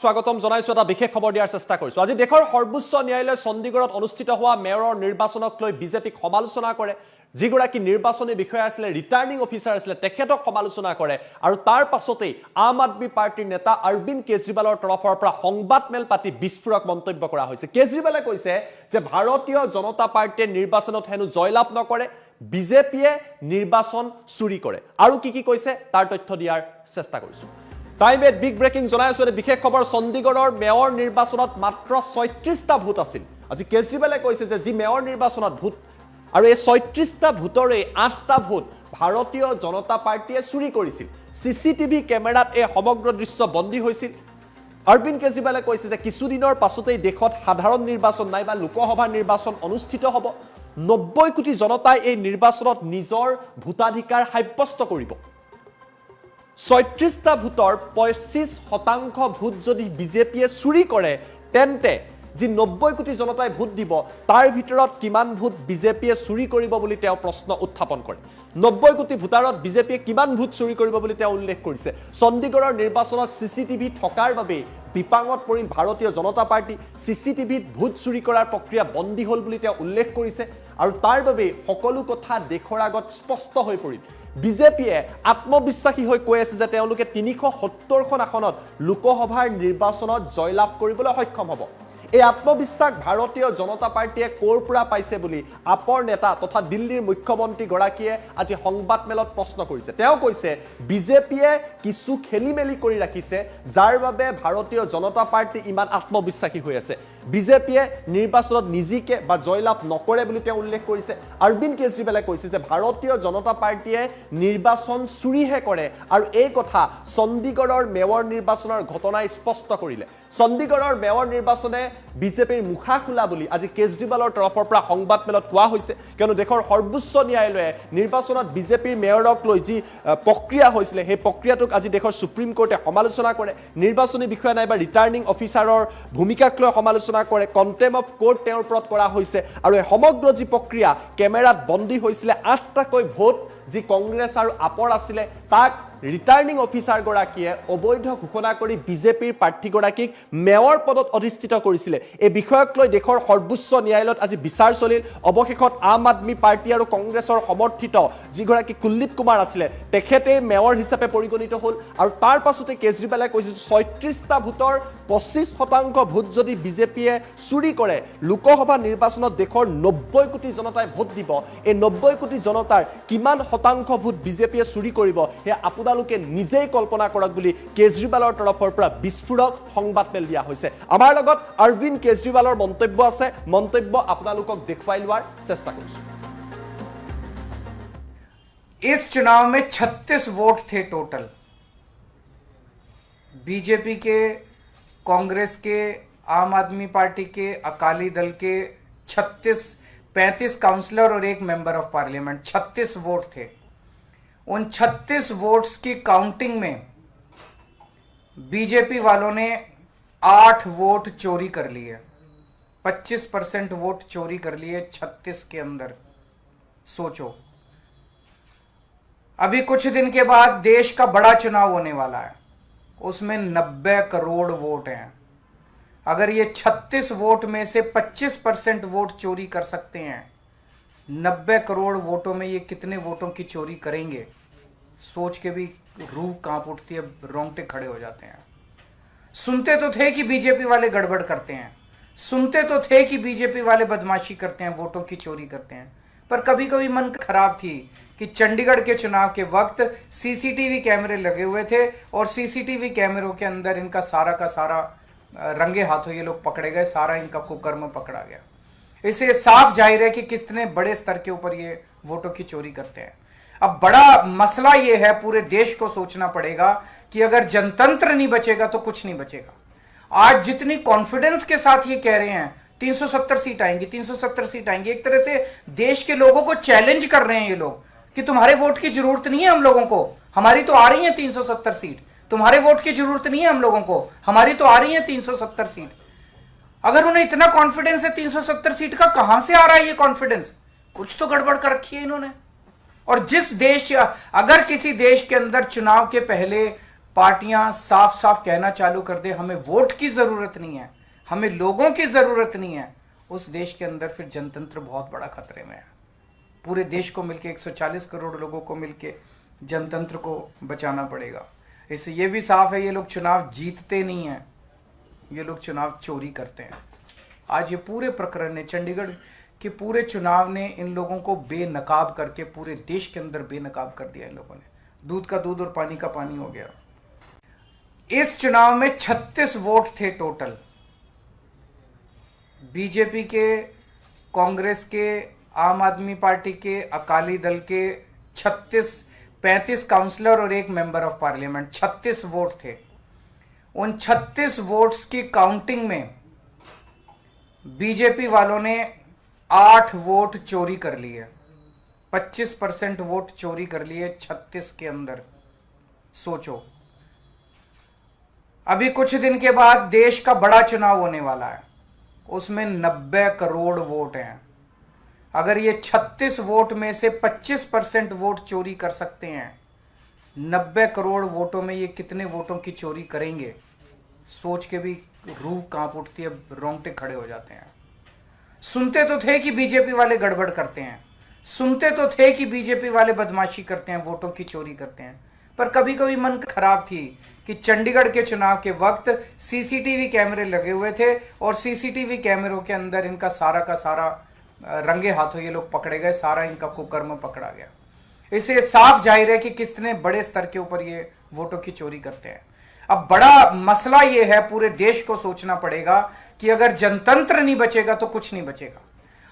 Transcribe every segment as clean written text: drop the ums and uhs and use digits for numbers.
স্বাগতম জনাইছো এটা বিশেষ খবৰ দিয়াৰ চেষ্টা কৰিছো। আজি দেশৰ সৰ্বোচ্চ ন্যায়ালয়ে চণ্ডীগড়ত অনুষ্ঠিত হোৱা মেয়ৰৰ নিৰ্বাচনক লৈ বিজেপিক সমালোচনা কৰে। যিগৰাকী নিৰ্বাচনী বিষয়া আছিল, ৰিটাৰ্নিং অফিচাৰ আছিল, তেখেতক সমালোচনা কৰে আৰু তাৰ পাছতেই আম আদমি পাৰ্টিৰ নেতা অৰবিন্দ কেজৰিৱালৰ তৰফৰ পৰা সংবাদমেল পাতি বিস্ফোৰক মন্তব্য কৰা হৈছে। কেজৰিৱালে কৈছে যে ভাৰতীয় জনতা পাৰ্টিয়ে নিৰ্বাচনত হেনো জয়লাভ নকৰে, বিজেপিয়ে নিৰ্বাচন চুৰি কৰে। আৰু কি কৈছে তাৰ তথ্য দিয়াৰ চেষ্টা কৰিছো। টাইম এট বিগ ব্ৰেকিং জনাইছো বিশেষ খবৰ। চণ্ডীগড়ৰ মেয়ৰ নিৰ্বাচনত মাত্ৰ ৩৬টা ভোট আছিল। আজি কেজৰিৱালে কৈছে যে যি মেয়ৰ নিৰ্বাচনত ভোট আৰু এই ৩৬টা ভোটৰে ৮টা ভোট ভাৰতীয় জনতা পাৰ্টিয়ে চুৰি কৰিছিল। চিচিটিভি কেমেৰাত এই সমগ্ৰ দৃশ্য বন্দী হৈছিল। অৰবিন্দ কেজৰিৱালে কৈছে যে কিছুদিনৰ পাছতেই দেশত সাধাৰণ নিৰ্বাচন নাইবা লোকসভা নিৰ্বাচন অনুষ্ঠিত হ'ব। ৯০ কোটি জনতাই এই নিৰ্বাচনত নিজৰ ভোটাধিকাৰ সাব্যস্ত কৰিব। ৩৬টা ভোটৰ ২৫% ভোট যদি বিজেপিয়ে চুৰি কৰে, তেন্তে যি ৯০ কোটি জনতাই ভোট দিব তাৰ ভিতৰত কিমান ভোট বিজেপিয়ে চুৰি কৰিব বুলি তেওঁ প্ৰশ্ন উত্থাপন কৰে। ৯০ কোটি ভোটাৰত বিজেপিয়ে কিমান ভোট চুৰি কৰিব বুলি তেওঁ উল্লেখ কৰিছে। চণ্ডীগড়ৰ নিৰ্বাচনত চিচিটিভি থকাৰ বাবে বিপাঙত পৰিল ভাৰতীয় জনতা পাৰ্টি। চিচিটিভিত ভোট চুৰি কৰাৰ প্ৰক্ৰিয়া বন্দী হ'ল বুলি তেওঁ উল্লেখ কৰিছে আৰু তাৰ বাবে সকলো কথা দেশৰ আগত স্পষ্ট হৈ পৰিল। বিজেপিয়ে আত্মবিশ্বাসী হৈ কৈ আছে যে তেওঁলোকে ৩৭০খন আসনত লোকসভাৰ নিৰ্বাচনত জয়লাভ কৰিবলৈ সক্ষম হ'ব। এই আত্মবিশ্বাস ভাৰতীয় জনতা পাৰ্টিয়ে ক'ৰ পৰা পাইছে বুলি আপৰ নেতা তথা দিল্লীৰ মুখ্যমন্ত্ৰীগৰাকীয়ে আজি সংবাদমেলত প্ৰশ্ন কৰিছে। তেওঁ কৈছে বিজেপিয়ে কিছু খেলি মেলি কৰি ৰাখিছে, যাৰ বাবে ভাৰতীয় জনতা পাৰ্টি ইমান আত্মবিশ্বাসী হৈ আছে। বিজেপিয়ে নিৰ্বাচনত নিজিকে বা জয়লাভ নকৰে বুলি তেওঁ উল্লেখ কৰিছে। অৰবিন্দ কেজৰিৱালে কৈছে যে ভাৰতীয় জনতা পাৰ্টিয়ে নিৰ্বাচন চুৰিহে কৰে আৰু এই কথা চণ্ডীগড়ৰ মেয়ৰ নিৰ্বাচনৰ ঘটনাই স্পষ্ট কৰিলে। চণ্ডীগড়ৰ মেয়ৰ নিৰ্বাচনে বিজেপিৰ মুখা খোলা বুলি আজি কেজৰিৱালৰ তৰফৰ পৰা সংবাদমেলত কোৱা হৈছে, কিয়নো দেশৰ সৰ্বোচ্চ ন্যায়ালয়ে নিৰ্বাচনত বিজেপিৰ মেয়ৰক লৈ যি প্ৰক্ৰিয়া হৈছিলে সেই প্ৰক্ৰিয়াটোক আজি দেশৰ সুপ্ৰিম কোৰ্টে সমালোচনা কৰে। নিৰ্বাচনী বিষয়া নাইবা ৰিটাৰ্নিং অফিচাৰৰ ভূমিকাক লৈ সমালোচনা কৰে। কণ্টেম্প অফ কোৰ্ট তেওঁৰ ওপৰত কৰা হৈছে আৰু এই সমগ্ৰ যি প্ৰক্ৰিয়া কেমেৰাত বন্দী হৈছিলে। ৮টাকৈ ভোট যি কংগ্ৰেছ আৰু আপৰ আছিলে তাক ৰিটাৰ্নিং অফিচাৰগৰাকীয়ে অবৈধ ঘোষণা কৰি বিজেপিৰ প্ৰাৰ্থীগৰাকীক মেয়ৰ পদত অধিষ্ঠিত কৰিছিলে। এই বিষয়ক লৈ দেশৰ সৰ্বোচ্চ ন্যায়ালয়ত আজি বিচাৰ চলিল। অৱশেষত আম আদমি পাৰ্টি আৰু কংগ্ৰেছৰ সমৰ্থিত যিগৰাকী কুলদীপ কুমাৰ আছিলে তেখেতে মেয়ৰ হিচাপে পৰিগণিত হ'ল আৰু তাৰ পাছতে কেজৰিৱালে কৈছে ৩৬টা ভোটৰ ২৫% ভোট যদি বিজেপিয়ে চুৰি কৰে, লোকসভা নিৰ্বাচনত দেশৰ ৯০ কোটি জনতাই ভোট দিব। এই ৯০ কোটি জনতাৰ কিমান শতাংশ ভোট বিজেপিয়ে চুৰি কৰিব সেয়া আপোনালোকে নিজেই কল্পনা কৰক বুলি কেজৰিৱালৰ তৰফৰ পৰা বিস্ফোৰক সংবাদমেল দিয়া হৈছে। আমাৰ লগত অৰবিন্দ কেজৰিৱালৰ মন্তব্য আছে, মন্তব্য আপোনালোকক দেখুৱাই লোৱাৰ চেষ্টা কৰিছো। इस चुनाव में 36 वोट थे टोटल। बीजेपी के, कांग्रेस के, आम आदमी पार्टी के, अकाली दल के 35 काउंसलर और एक मेंबर ऑफ पार्लियामेंट, 36 वोट थे। उन 36 वोट्स की काउंटिंग में बीजेपी वालों ने 8 वोट चोरी कर लिए। 25% वोट चोरी कर लिए 36 के अंदर। सोचो, अभी कुछ दिन के बाद देश का बड़ा चुनाव होने वाला है, उसमें 90 करोड़ वोट हैं। अगर ये 36 वोट में से 25% वोट चोरी कर सकते हैं, 90 करोड़ वोटों में ये कितने वोटों की चोरी करेंगे, सोच के भी रूह कांप उठती है, रोंगटे खड़े हो जाते हैं। सुनते तो थे कि बीजेपी वाले गड़बड़ करते हैं, सुनते तो थे कि बीजेपी वाले बदमाशी करते हैं, वोटों की चोरी करते हैं, पर कभी कभी मन खराब थी कि चंडीगढ़ के चुनाव के वक्त सीसीटीवी कैमरे लगे हुए थे और सीसीटीवी कैमरों के अंदर इनका सारा का सारा रंगे हाथों ये लोग पकड़े गए, सारा इनका कुकर्म पकड़ा गया। इससे साफ जाहिर है कि कितने बड़े स्तर के ऊपर ये वोटों की चोरी करते हैं। अब बड़ा मसला ये है, पूरे देश को सोचना पड़ेगा कि अगर जनतंत्र नहीं बचेगा तो कुछ नहीं बचेगा। आज जितनी कॉन्फिडेंस के साथ ये कह रहे हैं 370 सीट आएंगी, 370 सीट आएंगी, एक तरह से देश के लोगों को चैलेंज कर रहे हैं ये लोग कि तुम्हारे वोट की जरूरत नहीं है हम लोगों को, हमारी तो आ रही है 370 सीट। तुम्हारे वोट की जरूरत नहीं है हम लोगों को, हमारी तो आ रही है 370 सीट। अगर उन्हें इतना कॉन्फिडेंस है 370 सीट का, कहां से आ रहा है ये कॉन्फिडेंस? कुछ तो गड़बड़ कर रखी है इन्होंने। और जिस देश, अगर किसी देश के अंदर चुनाव के पहले पार्टियां साफ साफ कहना चालू कर दे हमें वोट की जरूरत नहीं है, हमें लोगों की जरूरत नहीं है, उस देश के अंदर फिर जनतंत्र बहुत बड़ा खतरे में है। पूरे देश को मिलके 140 करोड़ लोगों को मिलके जनतंत्र को बचाना पड़ेगा। इससे ये भी साफ है ये लोग चुनाव जीतते नहीं हैं, ये लोग चुनाव चोरी करते हैं। आज ये पूरे प्रकरण ने, चंडीगढ़ के पूरे चुनाव ने इन लोगों को बेनकाब करके पूरे देश के अंदर बेनकाब कर दिया। इन लोगों ने दूध का दूध और पानी का पानी हो गया। इस चुनाव में 36 वोट थे टोटल। बीजेपी के, कांग्रेस के, आम आदमी पार्टी के, अकाली दल के 35 काउंसलर और एक मेंबर ऑफ पार्लियामेंट, 36 वोट थे। उन 36 वोट्स की काउंटिंग में बीजेपी वालों ने 8 वोट चोरी कर लिए, 25% वोट चोरी कर लिए 36 के अंदर। सोचो, अभी कुछ दिन के बाद देश का बड़ा चुनाव होने वाला है, उसमें 90 करोड़ वोट हैं। अगर ये 36 वोट में से 25% वोट चोरी कर सकते हैं, 90 करोड़ वोटों में ये कितने वोटों की चोरी करेंगे? सोच के भी रूह कांप उठती है, रोंगटे खड़े हो जाते हैं। सुनते तो थे कि बीजेपी वाले गड़बड़ करते हैं, सुनते तो थे कि बीजेपी वाले बदमाशी करते हैं, वोटों की चोरी करते हैं, पर कभी कभी मन खराब थी कि चंडीगढ़ के चुनाव के वक्त सीसीटीवी कैमरे लगे हुए थे और सीसीटीवी कैमरों के अंदर इनका सारा का सारा रंगे हाथों ये लोग पकड़े गए, सारा इनका कुकर्म पकड़ा गया। इससे साफ जाहिर है कि कितने बड़े स्तर के ऊपर ये वोटों की चोरी करते हैं। अब बड़ा मसला ये है, पूरे देश को सोचना पड़ेगा कि अगर जनतंत्र नहीं बचेगा तो कुछ नहीं बचेगा।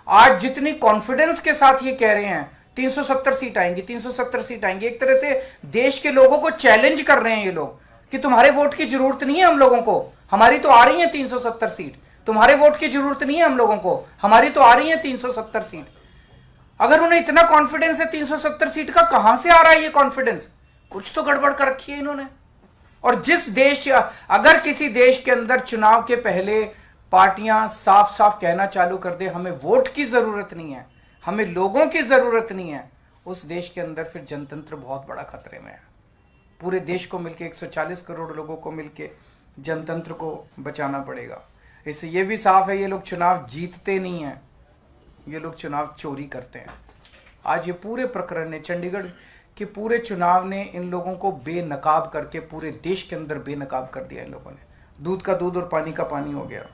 आज जितनी कॉन्फिडेंस के साथ ये कह रहे हैं 370 सीट आएंगी, 370 सीट आएंगी, एक तरह से देश के लोगों को चैलेंज कर रहे हैं ये लोग कि तुम्हारे वोट की जरूरत नहीं है हम लोगों को, हमारी तो आ रही है 370 सीट। तुम्हारे वोट की जरूरत नहीं है हम लोगों को, हमारी तो आ रही है 370 सीट। अगर उन्हें इतना कॉन्फिडेंस है 370 सीट का, कहां से आ रहा है ये कॉन्फिडेंस? कुछ तो गड़बड़ कर रखी है इन्होंने। और जिस देश, अगर किसी देश के अंदर चुनाव के पहले पार्टियां साफ साफ कहना चालू कर दे हमें वोट की जरूरत नहीं है, हमें लोगों की जरूरत नहीं है, उस देश के अंदर फिर जनतंत्र बहुत बड़ा खतरे में है। पूरे देश को मिलके 140 करोड़ लोगों को मिलके जनतंत्र को बचाना पड़ेगा। इससे ये भी साफ है ये लोग चुनाव जीतते नहीं हैं, ये लोग चुनाव चोरी करते हैं। आज ये पूरे प्रकरण ने, चंडीगढ़ के पूरे चुनाव ने इन लोगों को बेनकाब करके पूरे देश के अंदर बेनकाब कर दिया। इन लोगों ने दूध का दूध और पानी का पानी हो गया।